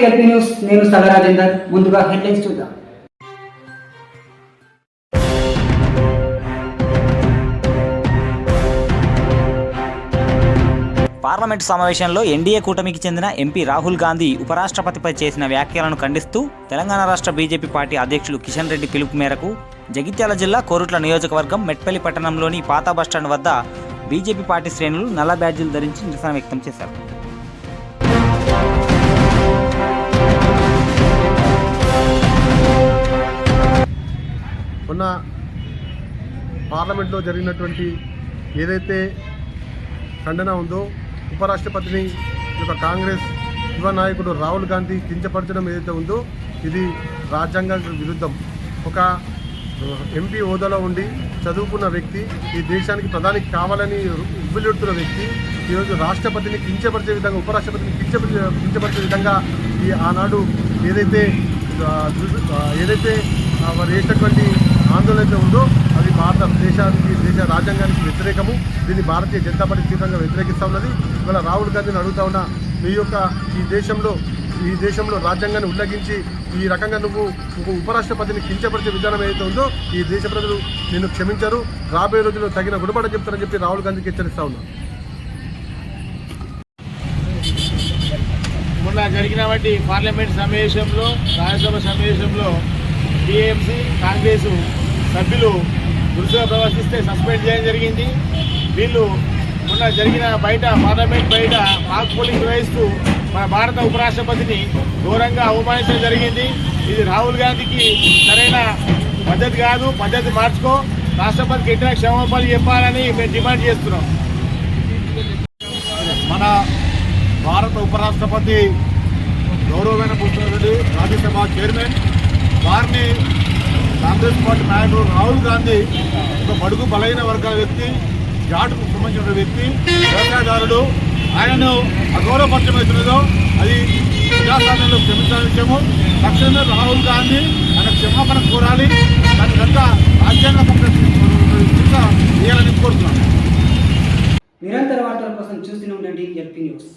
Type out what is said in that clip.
LP news. నేను సల రాజేందర్. ముందుగా హెడ్లైన్స్ చూద్దాం. పార్లమెంటు సమావేశంలో ఎన్డీఏ కూటమికి చెందిన ఎంపీ రాహుల్ గాంధీ ఉపరాష్ట్రపతిపై చేసిన వ్యాఖ్యలను ఖండిస్తూ తెలంగాణ రాష్ట్ర బీజేపీ పార్టీ అధ్యక్షులు కిషన్ రెడ్డి పిలుపు మేరకు జగిత్యాల జిల్లా కోరుట్ల నియోజకవర్గం మెట్పల్లి పట్టణంలోని పాత బస్టాండ్ వద్ద బీజేపీ పార్టీ శ్రేణులు నల్ల బ్యాడ్జీలు ధరించి నిరసన వ్యక్తం చేశారు. మొన్న పార్లమెంట్లో జరిగినటువంటి ఏదైతే ఖండన ఉందో ఉపరాష్ట్రపతిని కాంగ్రెస్ యువ నాయకుడు రాహుల్ గాంధీ కించపరచడం ఏదైతే ఉందో ఇది రాజ్యాంగ విరుద్ధం. ఒక ఎంపీ హోదాలో ఉండి చదువుకున్న వ్యక్తి, ఈ దేశానికి ప్రధానికి కావాలని ఉవ్విల్లుతున్న వ్యక్తి ఈరోజు రాష్ట్రపతిని కించపరిచే విధంగా, ఉపరాష్ట్రపతిని కించపరిచే విధంగా ఈ ఆనాడు ఏదైతే వారు చేసినటువంటి ఆందోళన ఉందో అది దేశ రాజ్యాంగానికి వ్యతిరేకము. దీన్ని భారతీయ జనతా పార్టీ తీవ్రంగా వ్యతిరేకిస్తూ ఉన్నది. ఇవాళ రాహుల్ గాంధీని అడుగుతా ఉన్నా, ఈ దేశంలో రాజ్యాంగాన్ని ఉల్లంఘించి ఈ రకంగా నువ్వు ఉపరాష్ట్రపతిని కించపరిచే విధానం ఏదైతే ఉందో ఈ దేశ ప్రజలు నిన్ను క్షమించరు, రాబోయే రోజుల్లో తగిన గుణపడ చెప్తారని చెప్పి రాహుల్ గాంధీకి హెచ్చరిస్తా ఉన్నా. మొన్న జరిగినటువంటి పార్లమెంట్ సమావేశంలో, రాజ్యసభ సమావేశంలో టీఎంసీ కాంగ్రెస్ సభ్యులు దురుసుగా ప్రవర్తిస్తే సస్పెండ్ చేయడం జరిగింది. వీళ్ళు మొన్న జరిగిన పార్లమెంట్ బయట మాక్ పోలింగ్ నిర్వహిస్తూ మన భారత ఉపరాష్ట్రపతిని ఘోరంగా అవమానించడం జరిగింది. ఇది రాహుల్ గాంధీకి సరైన పద్ధతి కాదు. పద్ధతి మార్చుకో, రాష్ట్రపతికి ఎట్లా క్షమాపణలు చెప్పాలని మేము డిమాండ్ చేస్తున్నాం. మన భారత ఉపరాష్ట్రపతి గౌరవమైన పుట్టినరెడ్డి రాజ్యసభ చైర్మన్ వారిని కాంగ్రెస్ పార్టీ నాయకుడు రాహుల్ గాంధీ ఒక బడుగు బలైన వర్గాల వ్యక్తి, జాటుకు సంబంధించిన వ్యక్తి, వ్యవసాయదారుడు, ఆయనను అగౌరవపరచమవుతున్నదో అది ప్రజాస్వామ్యంలో క్షమించాలని విషయము. తక్షణమే రాహుల్ గాంధీ ఆయన క్షమాపణ కోరాలి. దాని కనుక రాజ్యాంగ శిక్ష వేయాలని కోరుతున్నాను. నిరంతర వార్తల కోసం చూస్తూనే ఉండండి ఎల్పీ న్యూస్.